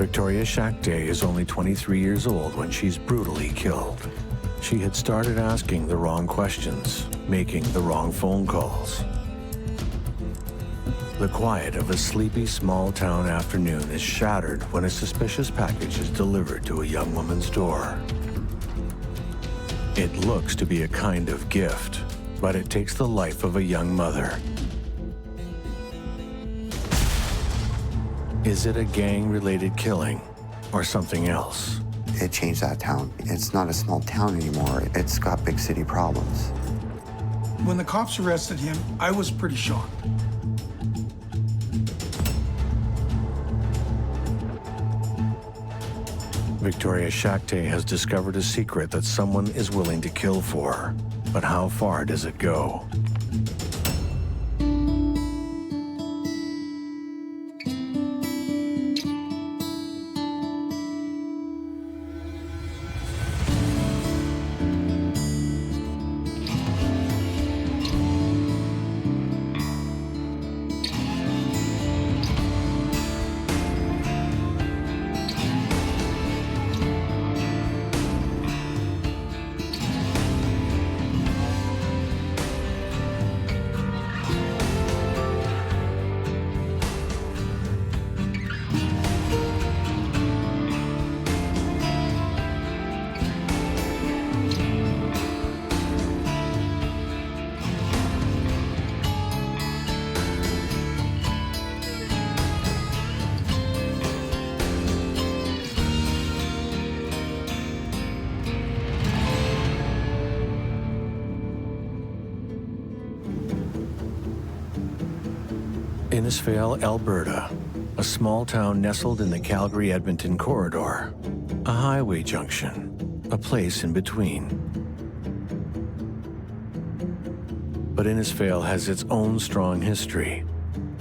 Victoria Shachtay is only 23 years old when she's brutally killed. She had started asking the wrong questions, making the wrong phone calls. The quiet of a sleepy small-town afternoon is shattered when a suspicious package is delivered to a young woman's door. It looks to be a kind of gift, but it takes the life of a young mother. Is it a gang-related killing or something else? It changed that town. It's not a small town anymore. It's got big city problems. When the cops arrested him, I was pretty shocked. Victoria Shachtay has discovered a secret that someone is willing to kill for. But how far does it go? Innisfail, Alberta, a small town nestled in the Calgary-Edmonton corridor, a highway junction, a place in between. But Innisfail has its own strong history.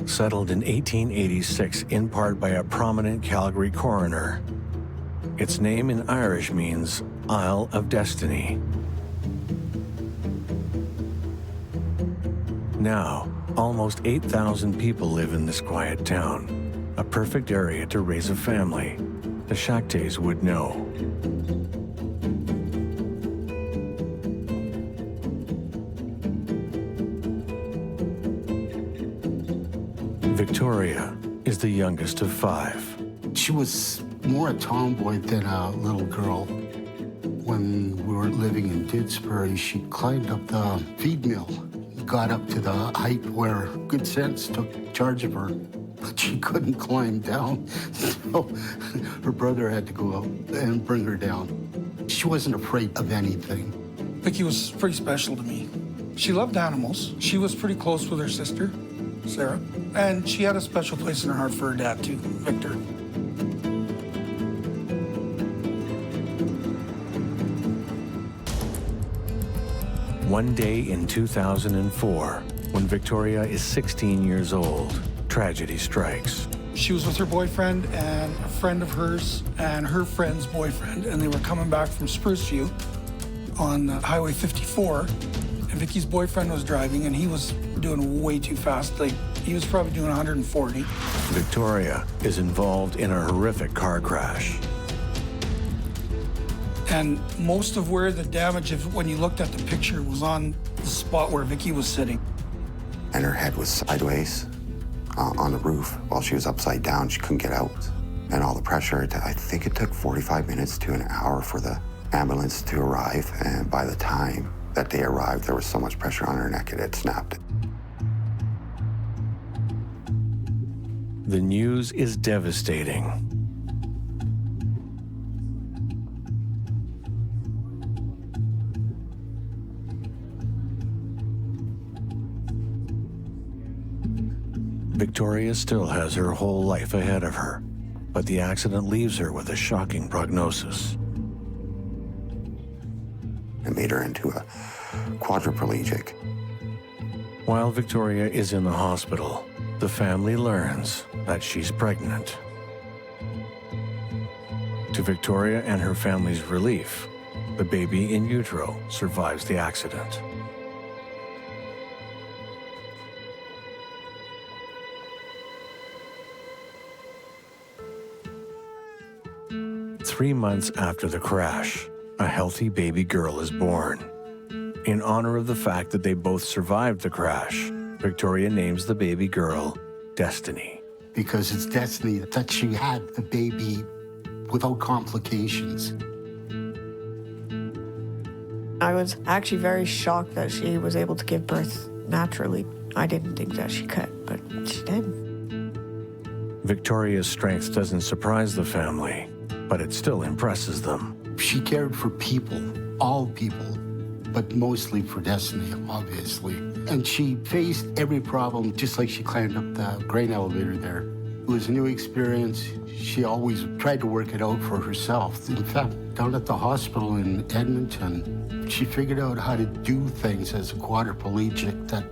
Settled in 1886 in part by a prominent Calgary coroner, its name in Irish means Isle of Destiny. Now, almost 8,000 people live in this quiet town, a perfect area to raise a family. The Shachtays would know. Victoria is the youngest of 5. She was more a tomboy than a little girl. When we were living in Didsbury, she climbed up the feed mill, got up to the height where good sense took charge of her, but she couldn't climb down. So her brother had to go out and bring her down. She wasn't afraid of anything. Vicky was pretty special to me. She loved animals. She was pretty close with her sister, Sarah, and she had a special place in her heart for her dad too, Victor. One day in 2004, when Victoria is 16 years old, tragedy strikes. She was with her boyfriend and a friend of hers and her friend's boyfriend, and they were coming back from Spruceview on Highway 54. And Vicky's boyfriend was driving, and he was doing way too fast. Like, he was probably doing 140. Victoria is involved in a horrific car crash. And most of where the damage, when you looked at the picture, was on the spot where Vicky was sitting. And her head was sideways on the roof while she was upside down. She couldn't get out. And all the pressure, I think it took 45 minutes to an hour for the ambulance to arrive. And by the time that they arrived, there was so much pressure on her neck, it had snapped. The news is devastating. Victoria still has her whole life ahead of her, but the accident leaves her with a shocking prognosis. It made her into a quadriplegic. While Victoria is in the hospital, the family learns that she's pregnant. To Victoria and her family's relief, the baby in utero survives the accident. 3 months after the crash, a healthy baby girl is born. In honor of the fact that they both survived the crash, Victoria names the baby girl Destiny. Because it's destiny that she had the baby without complications. I was actually very shocked that she was able to give birth naturally. I didn't think that she could, but she did. Victoria's strength doesn't surprise the family, but it still impresses them. She cared for people, all people, but mostly for Destiny, obviously. And she faced every problem just like she climbed up the grain elevator there. It was a new experience. She always tried to work it out for herself. In fact, down at the hospital in Edmonton, she figured out how to do things as a quadriplegic that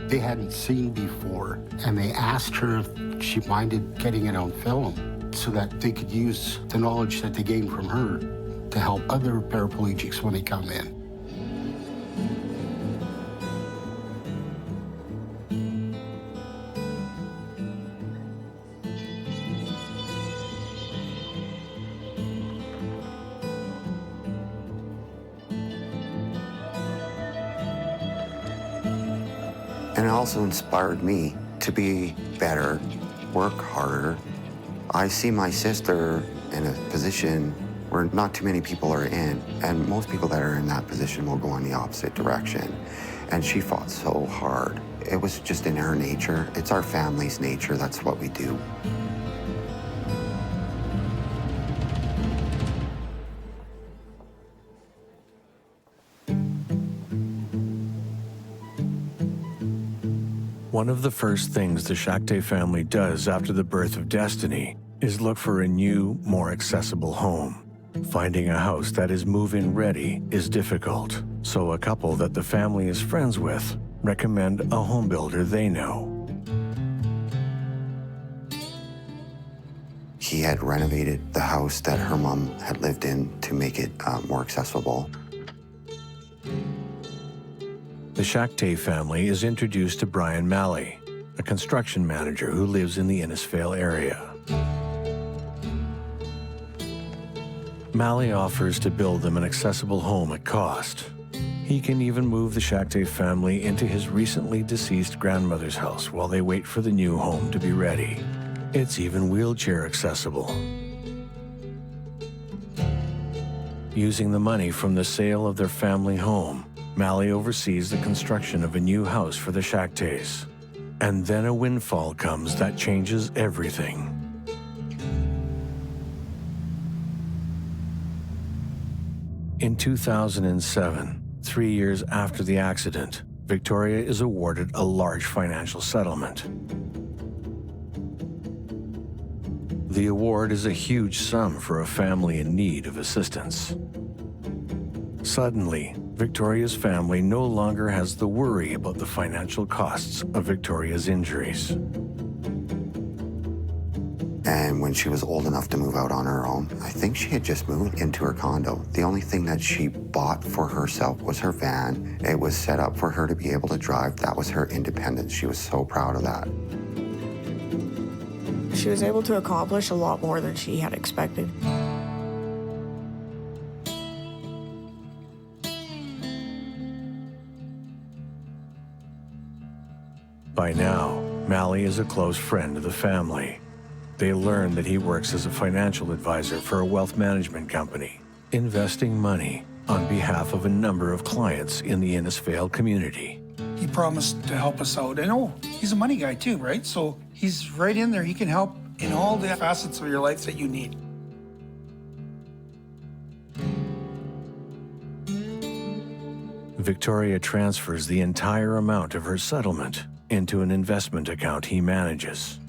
they hadn't seen before. And they asked her if she minded getting it on film so that they could use the knowledge that they gained from her to help other paraplegics when they come in. And it also inspired me to be better, work harder. I see my sister in a position where not too many people are in, and most people that are in that position will go in the opposite direction. And she fought so hard. It was just in her nature. It's our family's nature. That's what we do. One of the first things the Shachtay family does after the birth of Destiny is look for a new, more accessible home. Finding a house that is move-in ready is difficult, so a couple that the family is friends with recommend a home builder they know. He had renovated the house that her mom had lived in to make it more accessible. The Shachtay family is introduced to Brian Malley, a construction manager who lives in the Innisfail area. Malley offers to build them an accessible home at cost. He can even move the Shachtay family into his recently deceased grandmother's house while they wait for the new home to be ready. It's even wheelchair accessible. Using the money from the sale of their family home, Malley oversees the construction of a new house for the Shachtays. And then a windfall comes that changes everything. In 2007, 3 years after the accident, Victoria is awarded a large financial settlement. The award is a huge sum for a family in need of assistance. Suddenly, Victoria's family no longer has the worry about the financial costs of Victoria's injuries. And when she was old enough to move out on her own, I think she had just moved into her condo. The only thing that she bought for herself was her van. It was set up for her to be able to drive. That was her independence. She was so proud of that. She was able to accomplish a lot more than she had expected. By now, Malley is a close friend of the family. They learn that he works as a financial advisor for a wealth management company, investing money on behalf of a number of clients in the Innisfail community. He promised to help us out. And oh, he's a money guy too, right? So he's right in there. He can help in all the facets of your life that you need. Victoria transfers the entire amount of her settlement into an investment account he manages.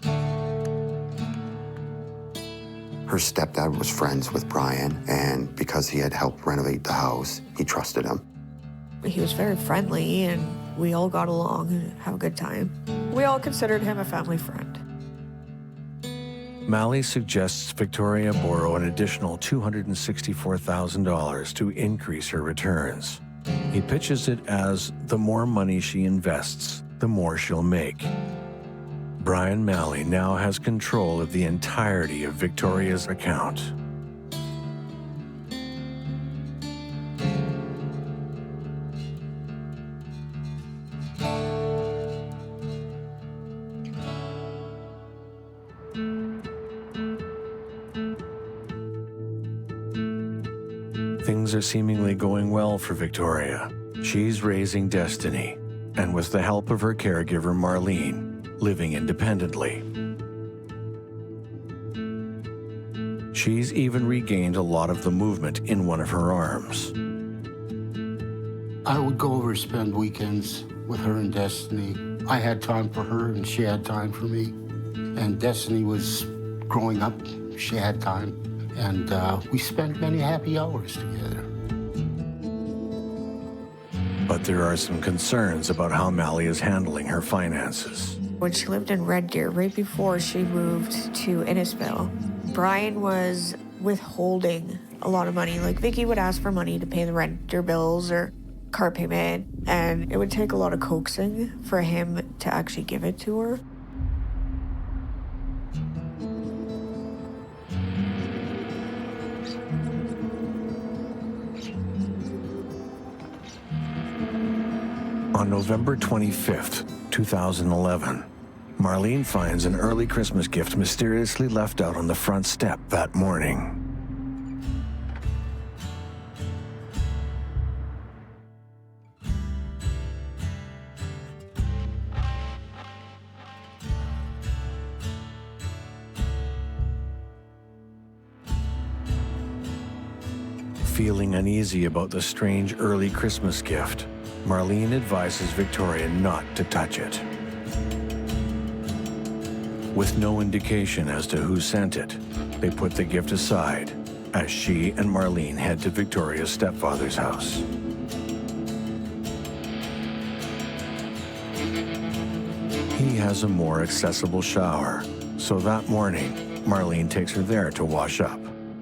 Her stepdad was friends with Brian, and because he had helped renovate the house, he trusted him. He was very friendly, and we all got along and had a good time. We all considered him a family friend. Malley suggests Victoria borrow an additional $264,000 to increase her returns. He pitches it as the more money she invests, the more she'll make. Brian Malley now has control of the entirety of Victoria's account. Things are seemingly going well for Victoria. She's raising Destiny, and with the help of her caregiver, Marlene, living independently. She's even regained a lot of the movement in one of her arms. I would go over and spend weekends with her and Destiny. I had time for her and she had time for me. And Destiny was growing up, she had time. And we spent many happy hours together. But there are some concerns about how Mally is handling her finances. When she lived in Red Deer, right before she moved to Innisfail, Brian was withholding a lot of money. Like, Vicky would ask for money to pay the rent or bills or car payment, and it would take a lot of coaxing for him to actually give it to her. On November 25th, 2011, Marlene finds an early Christmas gift mysteriously left out on the front step that morning. Feeling uneasy about the strange early Christmas gift, Marlene advises Victoria not to touch it. With no indication as to who sent it, they put the gift aside as she and Marlene head to Victoria's stepfather's house. He has a more accessible shower, so that morning, Marlene takes her there to wash up.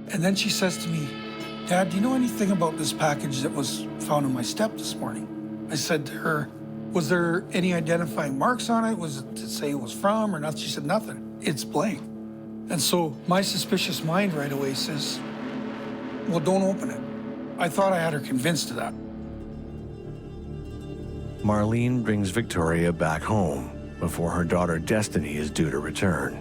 And then she says to me, "Dad, do you know anything about this package that was found on my step this morning?" I said to her, "Was there any identifying marks on it? Was it to say it was from or nothing?" She said, "Nothing. It's blank." And so my suspicious mind right away says, "Well, don't open it." I thought I had her convinced of that. Marlene brings Victoria back home before her daughter Destiny is due to return.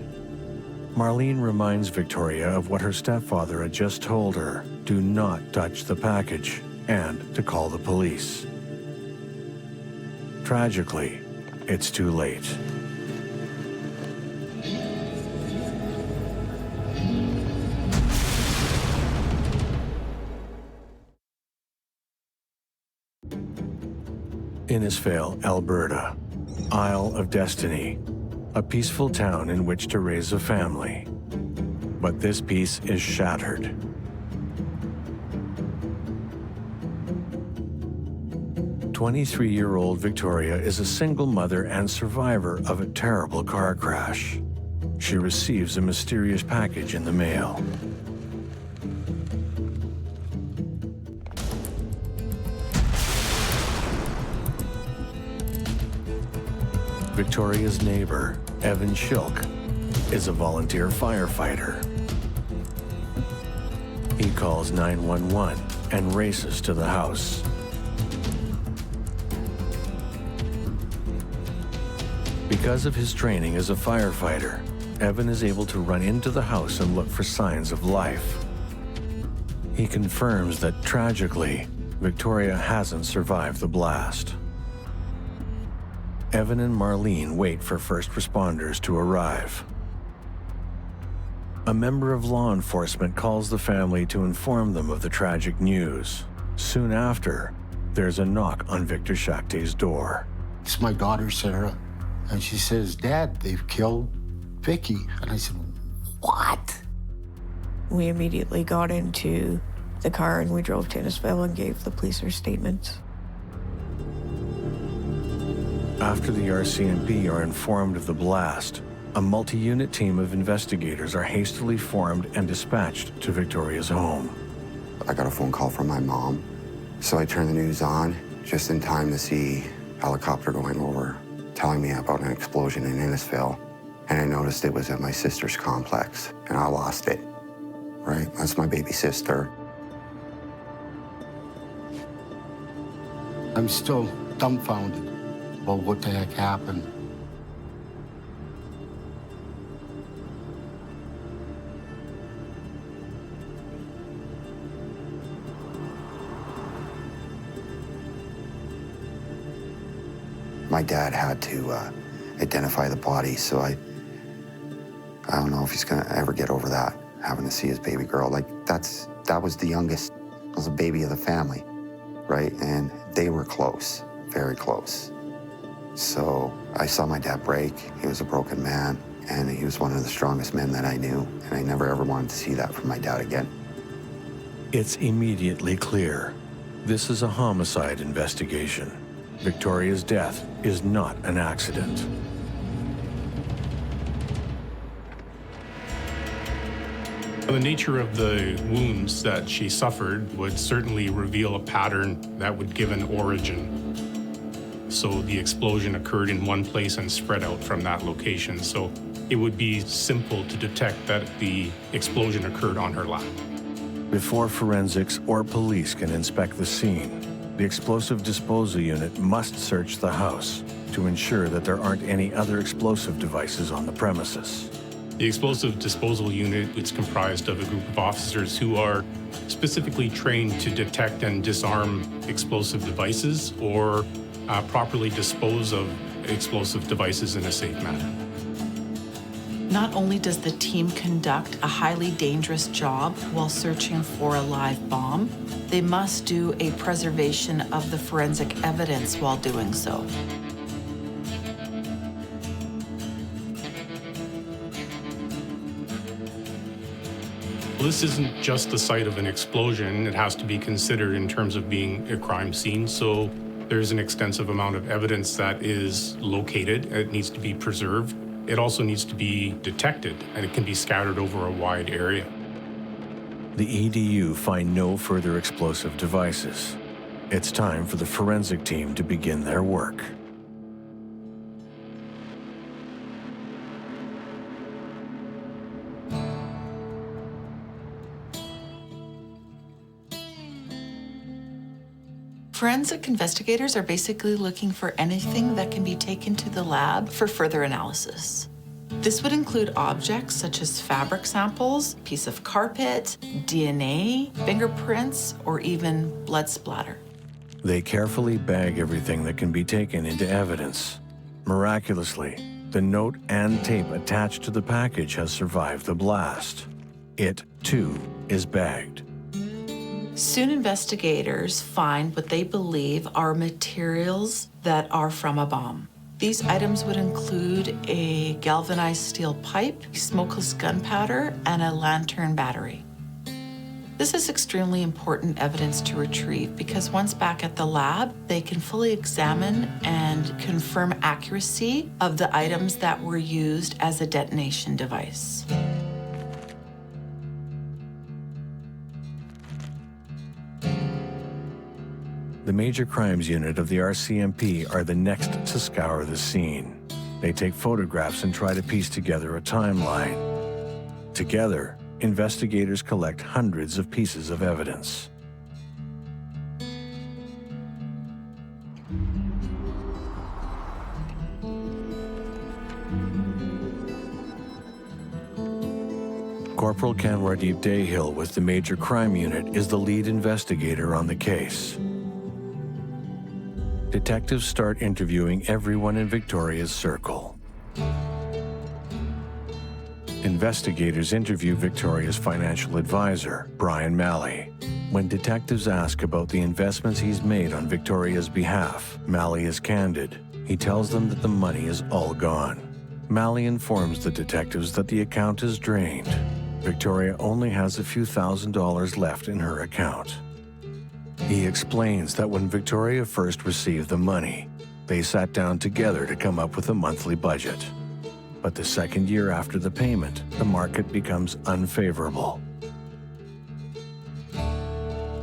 Marlene reminds Victoria of what her stepfather had just told her: do not touch the package and to call the police. Tragically, it's too late. Innisfail, Alberta, Isle of Destiny, a peaceful town in which to raise a family. But this peace is shattered. "23-year-old Victoria is a single mother and survivor of a terrible car crash. She receives a mysterious package in the mail. Victoria's neighbor, Evan Shilk, is a volunteer firefighter. He calls 911 and races to the house. Because of his training as a firefighter, Evan is able to run into the house and look for signs of life. He confirms that, tragically, Victoria hasn't survived the blast. Evan and Marlene wait for first responders to arrive. A member of law enforcement calls the family to inform them of the tragic news. Soon after, there's a knock on Victor Shachtay's door. It's my daughter, Sarah. And she says, "Dad, they've killed Vicky." And I said, "What?" We immediately got into the car and we drove to Innisfail and gave the police our statements. After the RCMP are informed of the blast, a multi-unit team of investigators are hastily formed and dispatched to Victoria's home. I got a phone call from my mom, so I turned the news on just in time to see a helicopter going over, telling me about an explosion in Innisfail, and I noticed it was at my sister's complex, and I lost it, right? That's my baby sister. I'm still dumbfounded about what the heck happened. my dad had to identify the body, so I don't know if he's gonna ever get over that, having to see his baby girl. Like, that was the youngest, was a baby of the family, right? And they were close, very close. So I saw my dad break. He was a broken man, and he was one of the strongest men that I knew, and I never ever wanted to see that from my dad again. It's immediately clear. This is a homicide investigation. Victoria's death is not an accident. The nature of the wounds that she suffered would certainly reveal a pattern that would give an origin. So the explosion occurred in one place and spread out from that location. So it would be simple to detect that the explosion occurred on her lap. Before forensics or police can inspect the scene, the explosive disposal unit must search the house to ensure that there aren't any other explosive devices on the premises. The explosive disposal unit is comprised of a group of officers who are specifically trained to detect and disarm explosive devices or properly dispose of explosive devices in a safe manner. Not only does the team conduct a highly dangerous job while searching for a live bomb, they must do a preservation of the forensic evidence while doing so. This isn't just the site of an explosion. It has to be considered in terms of being a crime scene. So there's an extensive amount of evidence that is located. It needs to be preserved. It also needs to be detected, and it can be scattered over a wide area. The EDU find no further explosive devices. It's time for the forensic team to begin their work. Forensic investigators are basically looking for anything that can be taken to the lab for further analysis. This would include objects such as fabric samples, piece of carpet, DNA, fingerprints, or even blood splatter. They carefully bag everything that can be taken into evidence. Miraculously, the note and tape attached to the package has survived the blast. It, too, is bagged. Soon investigators find what they believe are materials that are from a bomb. These items would include a galvanized steel pipe, smokeless gunpowder, and a lantern battery. This is extremely important evidence to retrieve because once back at the lab, they can fully examine and confirm accuracy of the items that were used as a detonation device. The Major Crimes Unit of the RCMP are the next to scour the scene. They take photographs and try to piece together a timeline. Together, investigators collect hundreds of pieces of evidence. Corporal Kanwardeep Dayhill with the Major Crime Unit is the lead investigator on the case. Detectives start interviewing everyone in Victoria's circle. Investigators interview Victoria's financial advisor, Brian Malley. When detectives ask about the investments he's made on Victoria's behalf, Malley is candid. He tells them that the money is all gone. Malley informs the detectives that the account is drained. Victoria only has a few $1,000s left in her account. He explains that when Victoria first received the money, they sat down together to come up with a monthly budget. But the second year after the payment, the market becomes unfavorable.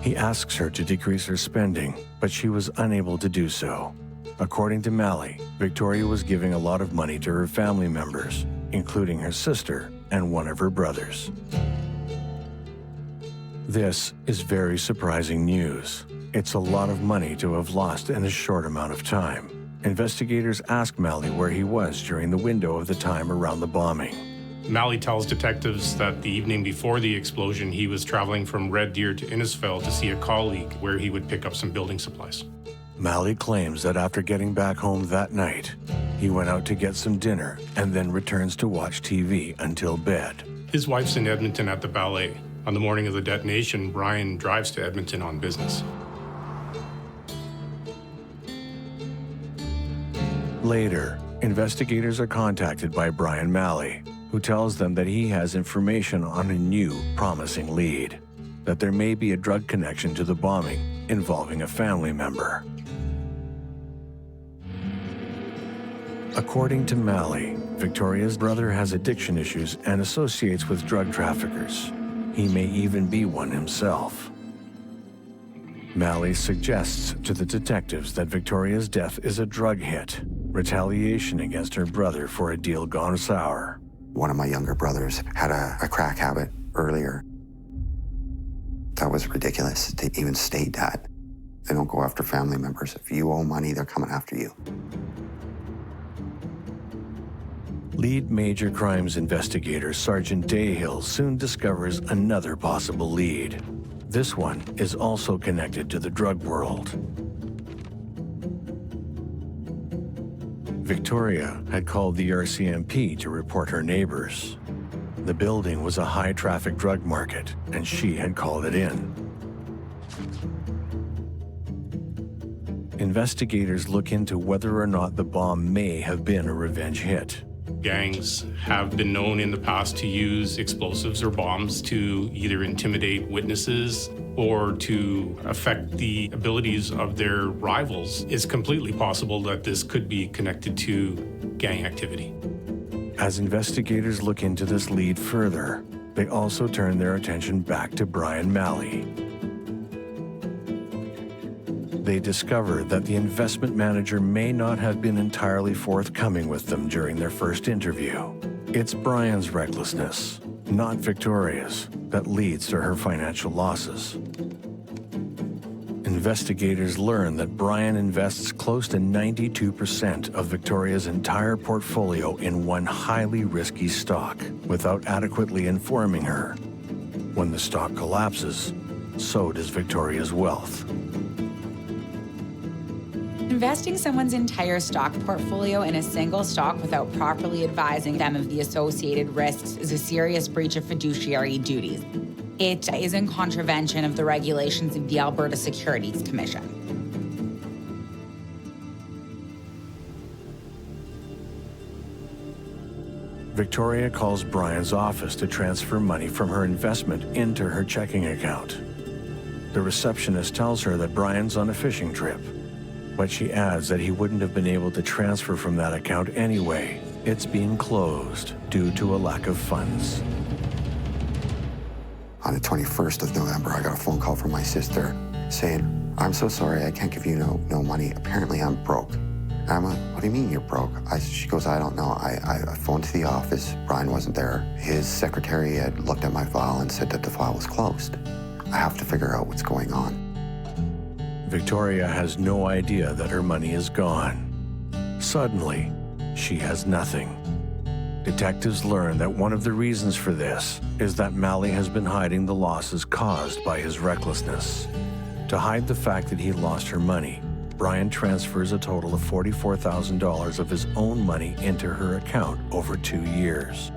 He asks her to decrease her spending, but she was unable to do so. According to Malley, Victoria was giving a lot of money to her family members, including her sister and one of her brothers. This is very surprising news. It's a lot of money to have lost in a short amount of time. Investigators ask Malley where he was during the window of the time around the bombing. Malley tells detectives that the evening before the explosion, he was traveling from Red Deer to Innisfail to see a colleague where he would pick up some building supplies. Malley claims that after getting back home that night, he went out to get some dinner and then returns to watch TV until bed. His wife's in Edmonton at the ballet. On the morning of the detonation, Brian drives to Edmonton on business. Later, investigators are contacted by Brian Malley, who tells them that he has information on a new, promising lead, that there may be a drug connection to the bombing involving a family member. According to Malley, Victoria's brother has addiction issues and associates with drug traffickers. He may even be one himself. Malley suggests to the detectives that Victoria's death is a drug hit, retaliation against her brother for a deal gone sour. One of my younger brothers had a crack habit earlier. That was ridiculous to even state that. They don't go after family members. If you owe money, they're coming after you. Lead major crimes investigator Sergeant Dayhill soon discovers another possible lead. This one is also connected to the drug world. Victoria had called the RCMP to report her neighbors. The building was a high-traffic drug market, and she had called it in. Investigators look into whether or not the bomb may have been a revenge hit. Gangs have been known in the past to use explosives or bombs to either intimidate witnesses or to affect the abilities of their rivals. It's completely possible that this could be connected to gang activity. As investigators look into this lead further, they also turn their attention back to Brian Malley. They discover that the investment manager may not have been entirely forthcoming with them during their first interview. It's Brian's recklessness, not Victoria's, that leads to her financial losses. Investigators learn that Brian invests close to 92% of Victoria's entire portfolio in one highly risky stock without adequately informing her. When the stock collapses, so does Victoria's wealth. Investing someone's entire stock portfolio in a single stock without properly advising them of the associated risks is a serious breach of fiduciary duties. It is in contravention of the regulations of the Alberta Securities Commission. Victoria calls Brian's office to transfer money from her investment into her checking account. The receptionist tells her that Brian's on a fishing trip, but she adds that he wouldn't have been able to transfer from that account anyway. It's being closed due to a lack of funds. On the 21st of November, I got a phone call from my sister saying, "I'm so sorry, I can't give you no money. Apparently I'm broke." And I'm like, "What do you mean you're broke?" She goes, "I don't know. I phoned to the office. Brian wasn't there. His secretary had looked at my file and said that the file was closed. I have to figure out what's going on." Victoria has no idea that her money is gone. Suddenly, she has nothing. Detectives learn that one of the reasons for this is that Malley has been hiding the losses caused by his recklessness. To hide the fact that he lost her money, Brian transfers a total of $44,000 of his own money into her account over 2 years.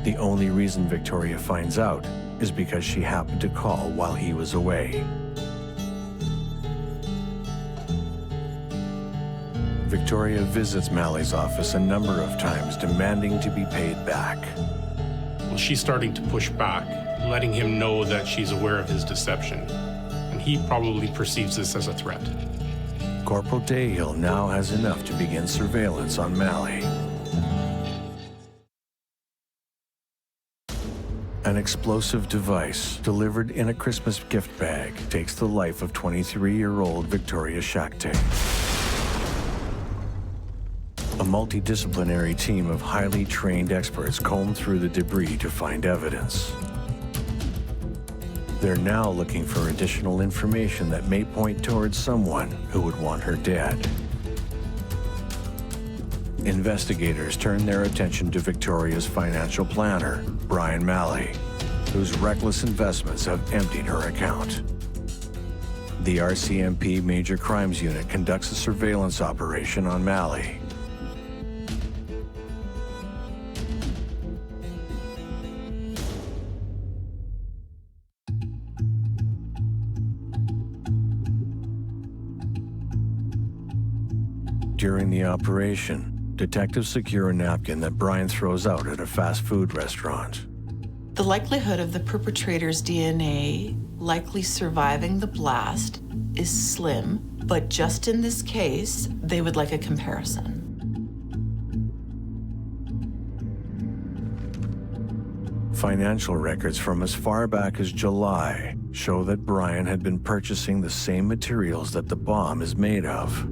The only reason Victoria finds out is because she happened to call while he was away. Victoria visits Malley's office a number of times, demanding to be paid back. Well, she's starting to push back, letting him know that she's aware of his deception, and he probably perceives this as a threat. Corporal Dayhill now has enough to begin surveillance on Malley. An explosive device delivered in a Christmas gift bag takes the life of 23-year-old Victoria Shachtay. A multidisciplinary team of highly trained experts comb through the debris to find evidence. They're now looking for additional information that may point towards someone who would want her dead. Investigators turn their attention to Victoria's financial planner, Brian Malley, whose reckless investments have emptied her account. The RCMP Major Crimes Unit conducts a surveillance operation on Malley. During the operation, detectives secure a napkin that Brian throws out at a fast food restaurant. The likelihood of the perpetrator's DNA likely surviving the blast is slim, but just in this case, they would like a comparison. Financial records from as far back as July show that Brian had been purchasing the same materials that the bomb is made of.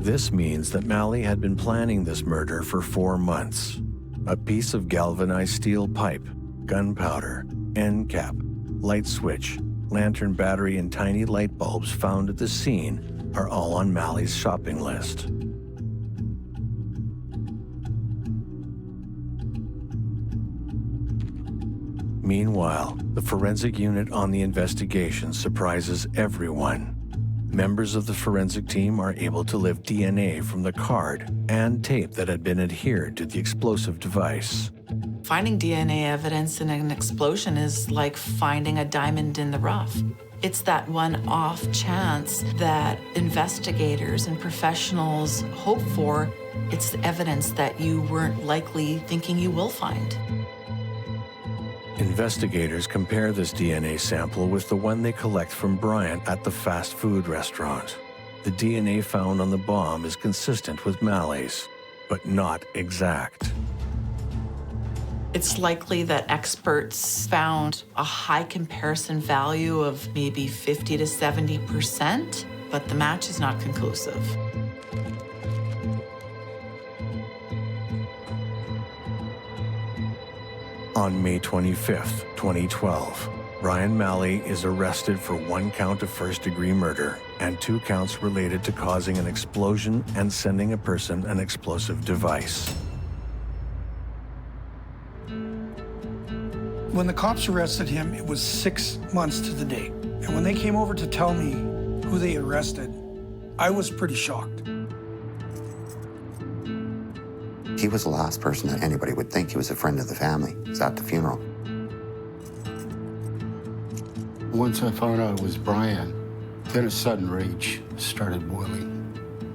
This means that Malley had been planning this murder for 4 months. A piece of galvanized steel pipe, gunpowder, end cap, light switch, lantern battery, and tiny light bulbs found at the scene are all on Malley's shopping list. Meanwhile, the forensic unit on the investigation surprises everyone. Members of the forensic team are able to lift DNA from the card and tape that had been adhered to the explosive device. Finding DNA evidence in an explosion is like finding a diamond in the rough. It's that one off chance that investigators and professionals hope for. It's evidence that you weren't likely thinking you will find. Investigators compare this DNA sample with the one they collect from Brian at the fast food restaurant. The DNA found on the bomb is consistent with Malley's, but not exact. It's likely that experts found a high comparison value of maybe 50 to 70%, but the match is not conclusive. On May 25, 2012, Brian Malley is arrested for 1 count of first-degree murder and 2 counts related to causing an explosion and sending a person an explosive device. When the cops arrested him, it was 6 months to the date. And when they came over to tell me who they arrested, I was pretty shocked. He was the last person that anybody would think. He was a friend of the family. He was at the funeral. Once I found out it was Brian, then a sudden rage started boiling.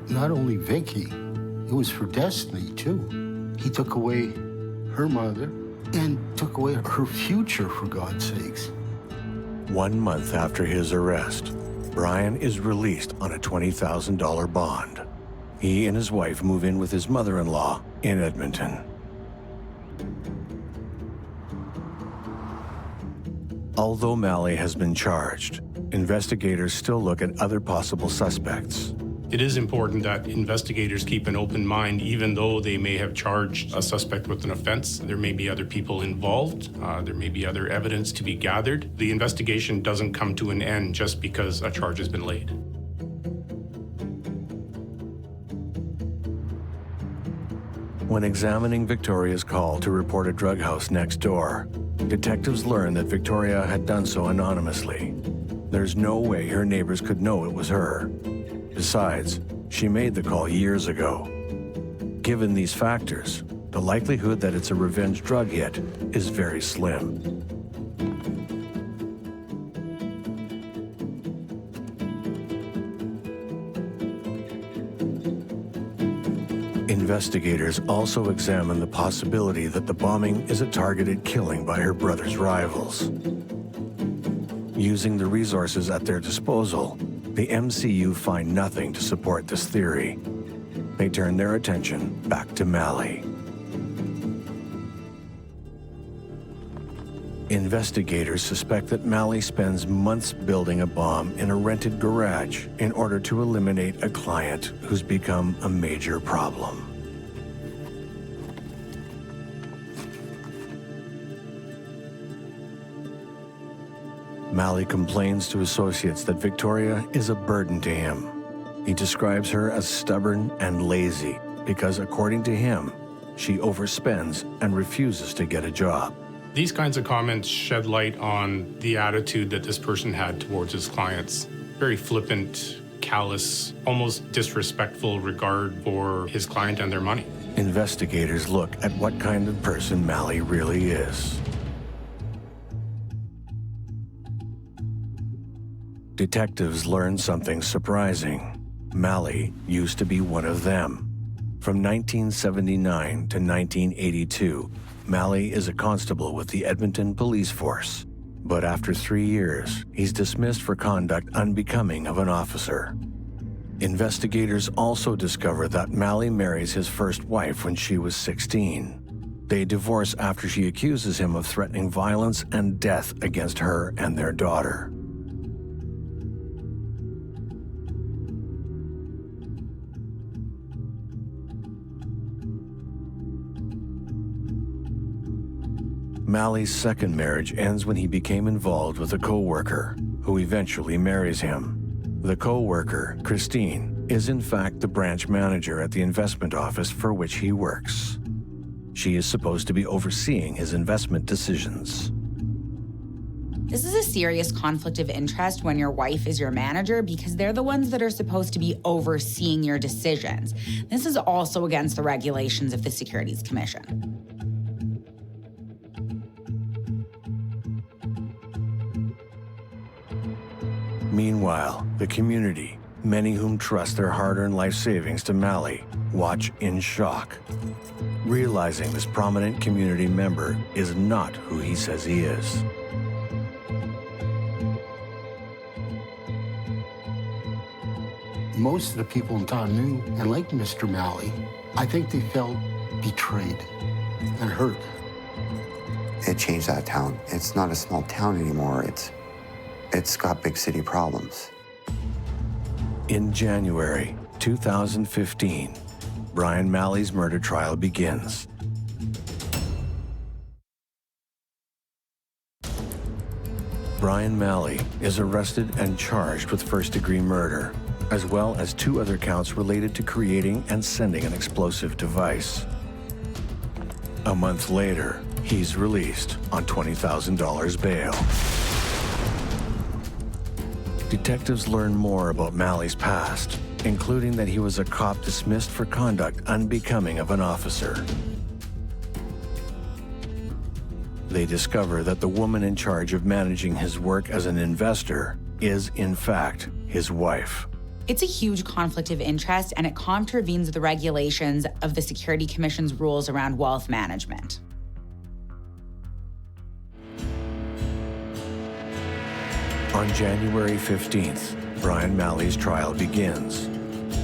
Not only Vicky, it was for Destiny too. He took away her mother and took away her future, for God's sakes. 1 month after his arrest, Brian is released on a $20,000 bond. He and his wife move in with his mother-in-law in Edmonton. Although Malley has been charged, investigators still look at other possible suspects. It is important that investigators keep an open mind, even though they may have charged a suspect with an offense. There may be other people involved. There may be other evidence to be gathered. The investigation doesn't come to an end just because a charge has been laid. When examining Victoria's call to report a drug house next door, detectives learned that Victoria had done so anonymously. There's no way her neighbors could know it was her. Besides, she made the call years ago. Given these factors, the likelihood that it's a revenge drug hit is very slim. Investigators also examine the possibility that the bombing is a targeted killing by her brother's rivals. Using the resources at their disposal, the MCU find nothing to support this theory. They turn their attention back to Malley. Investigators suspect that Malley spends months building a bomb in a rented garage in order to eliminate a client who's become a major problem. Malley complains to associates that Victoria is a burden to him. He describes her as stubborn and lazy because, according to him, she overspends and refuses to get a job. These kinds of comments shed light on the attitude that this person had towards his clients. Very flippant, callous, almost disrespectful regard for his client and their money. Investigators look at what kind of person Malley really is. Detectives learn something surprising. Malley used to be one of them. From 1979 to 1982, Malley is a constable with the Edmonton Police Force. But after 3 years, he's dismissed for conduct unbecoming of an officer. Investigators also discover that Malley marries his first wife when she was 16. They divorce after she accuses him of threatening violence and death against her and their daughter. Malley's second marriage ends when he became involved with a co-worker, who eventually marries him. The co-worker, Christine, is in fact the branch manager at the investment office for which he works. She is supposed to be overseeing his investment decisions. This is a serious conflict of interest when your wife is your manager because they're the ones that are supposed to be overseeing your decisions. This is also against the regulations of the Securities Commission. Meanwhile, the community, many whom trust their hard-earned life savings to Malley, watch in shock, realizing this prominent community member is not who he says he is. Most of the people in town knew and liked Mr. Malley. I think they felt betrayed and hurt. It changed that town. It's not a small town anymore. It's got big city problems. In January 2015, Brian Malley's murder trial begins. Brian Malley is arrested and charged with first-degree murder, as well as 2 other counts related to creating and sending an explosive device. A month later, he's released on $20,000 bail. Detectives learn more about Malley's past, including that he was a cop dismissed for conduct unbecoming of an officer. They discover that the woman in charge of managing his work as an investor is, in fact, his wife. It's a huge conflict of interest, and it contravenes the regulations of the Security Commission's rules around wealth management. On January 15th, Brian Malley's trial begins.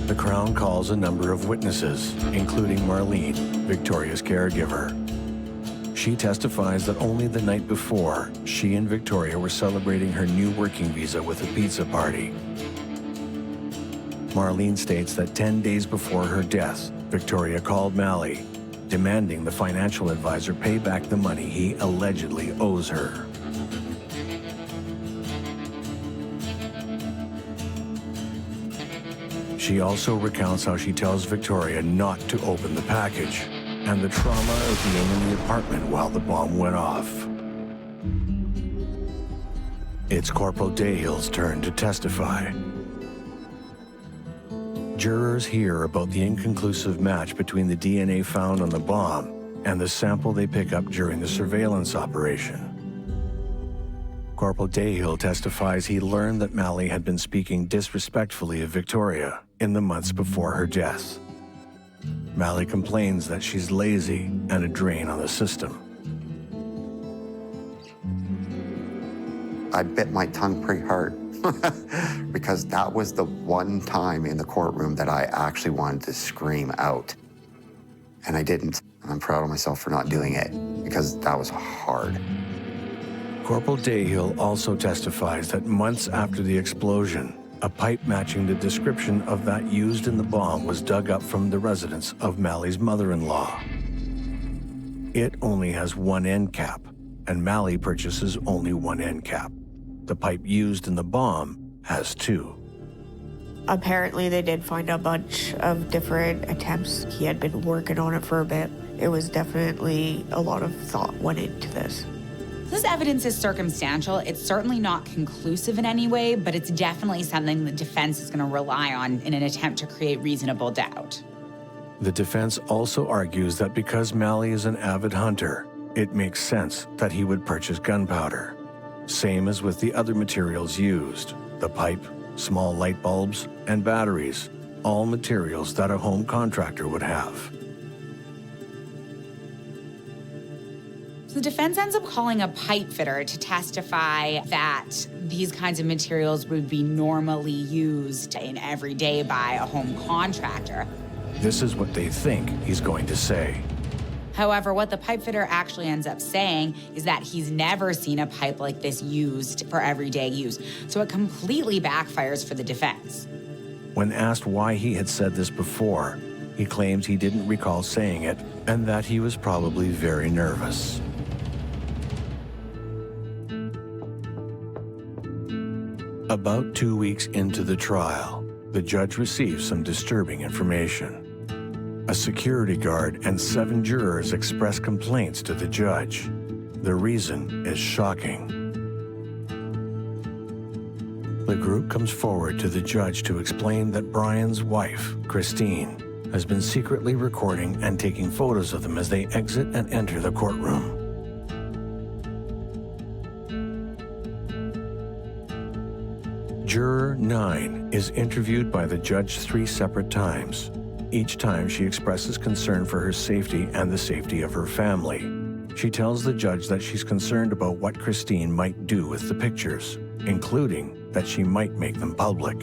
The Crown calls a number of witnesses, including Marlene, Victoria's caregiver. She testifies that only the night before, she and Victoria were celebrating her new working visa with a pizza party. Marlene states that 10 days before her death, Victoria called Malley, demanding the financial advisor pay back the money he allegedly owes her. She also recounts how she tells Victoria not to open the package and the trauma of being in the apartment while the bomb went off. It's Corporal Dayhill's turn to testify. Jurors hear about the inconclusive match between the DNA found on the bomb and the sample they pick up during the surveillance operation. Corporal Dayhill testifies he learned that Malley had been speaking disrespectfully of Victoria in the months before her death. Malley complains that she's lazy and a drain on the system. I bit my tongue pretty hard because that was the one time in the courtroom that I actually wanted to scream out. And I didn't. I'm proud of myself for not doing it because that was hard. Corporal Dayhill also testifies that months after the explosion, a pipe matching the description of that used in the bomb was dug up from the residence of Malley's mother-in-law. It only has one end cap, and Malley purchases only one end cap. The pipe used in the bomb has 2. Apparently, they did find a bunch of different attempts. He had been working on it for a bit. It was definitely a lot of thought went into this. This evidence is circumstantial. It's certainly not conclusive in any way, but it's definitely something the defense is going to rely on in an attempt to create reasonable doubt. The defense also argues that because Malley is an avid hunter, it makes sense that he would purchase gunpowder. Same as with the other materials used, the pipe, small light bulbs, and batteries, all materials that a home contractor would have. The defense ends up calling a pipe fitter to testify that these kinds of materials would be normally used in every day by a home contractor. This is what they think he's going to say. However, what the pipe fitter actually ends up saying is that he's never seen a pipe like this used for everyday use. So it completely backfires for the defense. When asked why he had said this before, he claims he didn't recall saying it and that he was probably very nervous. About 2 weeks into the trial, the judge receives some disturbing information. A security guard and 7 jurors express complaints to the judge. The reason is shocking. The group comes forward to the judge to explain that Brian's wife, Christine, has been secretly recording and taking photos of them as they exit and enter the courtroom. Juror 9 is interviewed by the judge 3 separate times. Each time she expresses concern for her safety and the safety of her family. She tells the judge that she's concerned about what Christine might do with the pictures, including that she might make them public.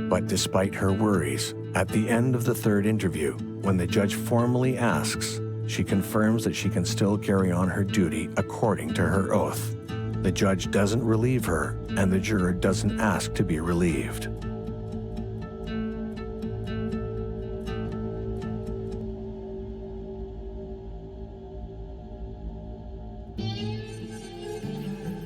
But despite her worries, at the end of the 3rd interview, when the judge formally asks, she confirms that she can still carry on her duty according to her oath. The judge doesn't relieve her, and the juror doesn't ask to be relieved.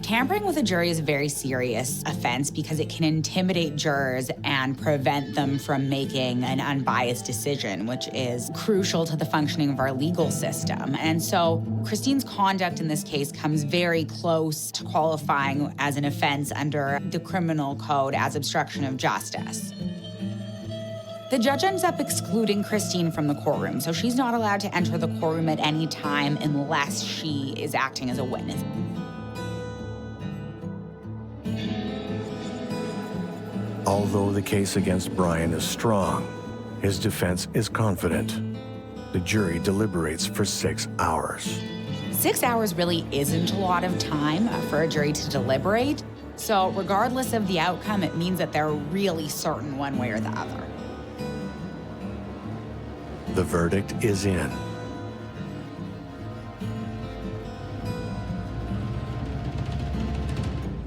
Tampering with a jury is a very serious offense because it can intimidate jurors and prevent them from making an unbiased decision, which is crucial to the functioning of our legal system. And so Christine's conduct in this case comes very close to qualifying as an offense under the criminal code as obstruction of justice. The judge ends up excluding Christine from the courtroom, so she's not allowed to enter the courtroom at any time unless she is acting as a witness. Although the case against Brian is strong, his defense is confident. The jury deliberates for 6 hours. 6 hours really isn't a lot of time for a jury to deliberate. So regardless of the outcome, it means that they're really certain one way or the other. The verdict is in.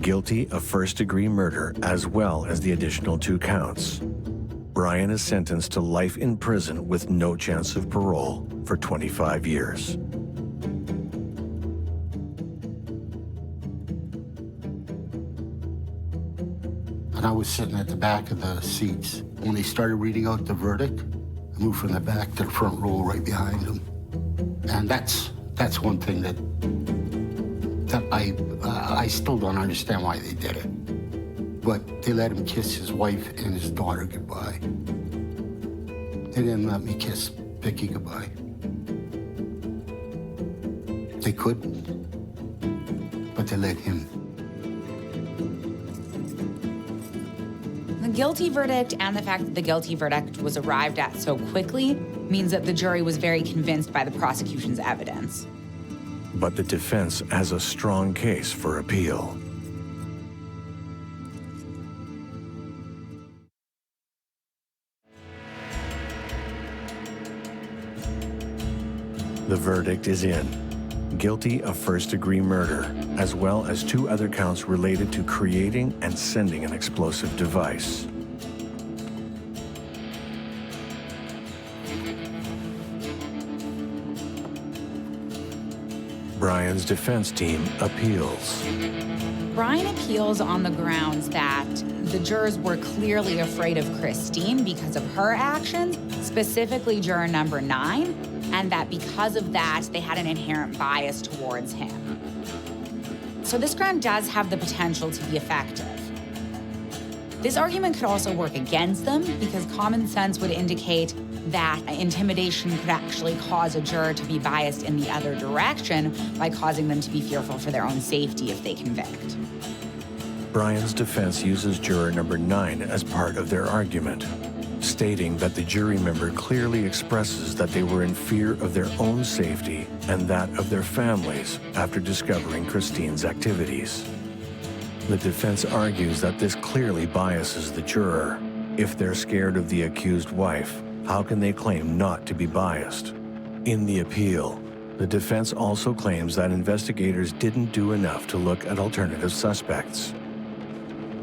Guilty of first-degree murder as well as the additional 2 counts. Brian is sentenced to life in prison with no chance of parole for 25 years. And I was sitting at the back of the seats. When they started reading out the verdict, I moved from the back to the front row right behind them. And that's one thing that I still don't understand why they did it. But they let him kiss his wife and his daughter goodbye. They didn't let me kiss Vicky goodbye. They couldn't, but they let him. The guilty verdict and the fact that the guilty verdict was arrived at so quickly means that the jury was very convinced by the prosecution's evidence. But the defense has a strong case for appeal. The verdict is in. Guilty of first-degree murder, as well as 2 other counts related to creating and sending an explosive device. Brian's defense team appeals. Brian appeals on the grounds that the jurors were clearly afraid of Christine because of her actions, specifically juror number 9, and that because of that, they had an inherent bias towards him. So this grant does have the potential to be effective. This argument could also work against them because common sense would indicate that intimidation could actually cause a juror to be biased in the other direction by causing them to be fearful for their own safety if they convict. Brian's defense uses juror number 9 as part of their argument, stating that the jury member clearly expresses that they were in fear of their own safety and that of their families after discovering Christine's activities. The defense argues that this clearly biases the juror. If they're scared of the accused wife, how can they claim not to be biased? In the appeal, the defense also claims that investigators didn't do enough to look at alternative suspects.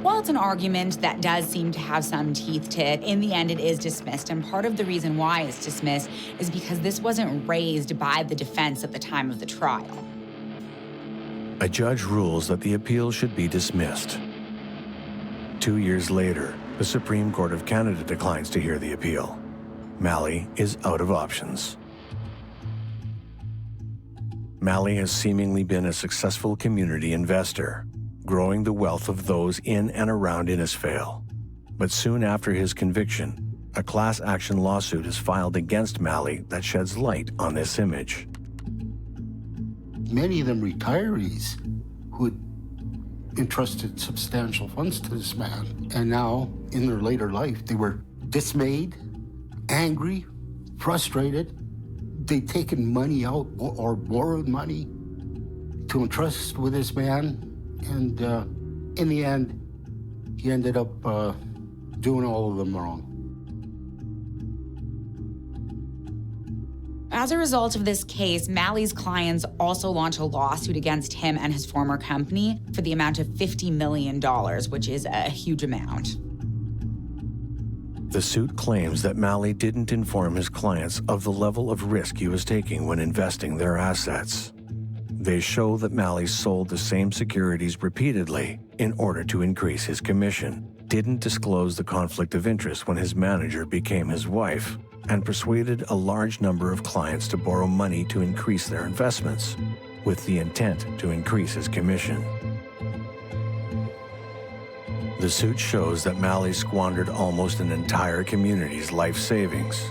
While it's an argument that does seem to have some teeth to it, in the end it is dismissed, and part of the reason why it's dismissed is because this wasn't raised by the defense at the time of the trial. A judge rules that the appeal should be dismissed. 2 years later, the Supreme Court of Canada declines to hear the appeal. Malley is out of options. Malley has seemingly been a successful community investor, growing the wealth of those in and around Innisfail. But soon after his conviction, a class action lawsuit is filed against Malley that sheds light on this image. Many of them retirees who had entrusted substantial funds to this man. And now, in their later life, they were dismayed, angry, frustrated. They'd taken money out or borrowed money to entrust with this man. And in the end, he ended up doing all of them wrong. As a result of this case, Malley's clients also launched a lawsuit against him and his former company for the amount of $50 million, which is a huge amount. The suit claims that Malley didn't inform his clients of the level of risk he was taking when investing their assets. They show that Malley sold the same securities repeatedly in order to increase his commission, didn't disclose the conflict of interest when his manager became his wife, and persuaded a large number of clients to borrow money to increase their investments, with the intent to increase his commission. The suit shows that Malley squandered almost an entire community's life savings.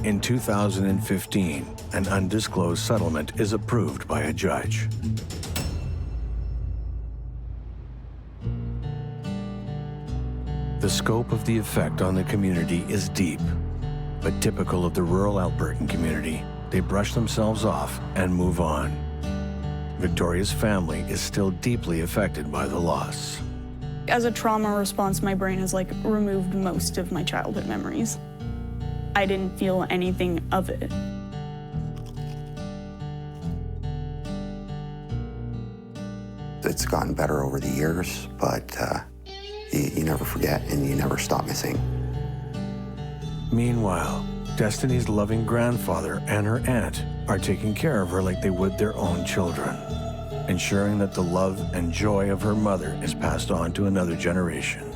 In 2015, an undisclosed settlement is approved by a judge. The scope of the effect on the community is deep, but typical of the rural Albertan community, they brush themselves off and move on. Victoria's family is still deeply affected by the loss. As a trauma response, my brain has removed most of my childhood memories. I didn't feel anything of it. It's gotten better over the years, but you never forget and you never stop missing. Meanwhile, Destiny's loving grandfather and her aunt are taking care of her like they would their own children, ensuring that the love and joy of her mother is passed on to another generation.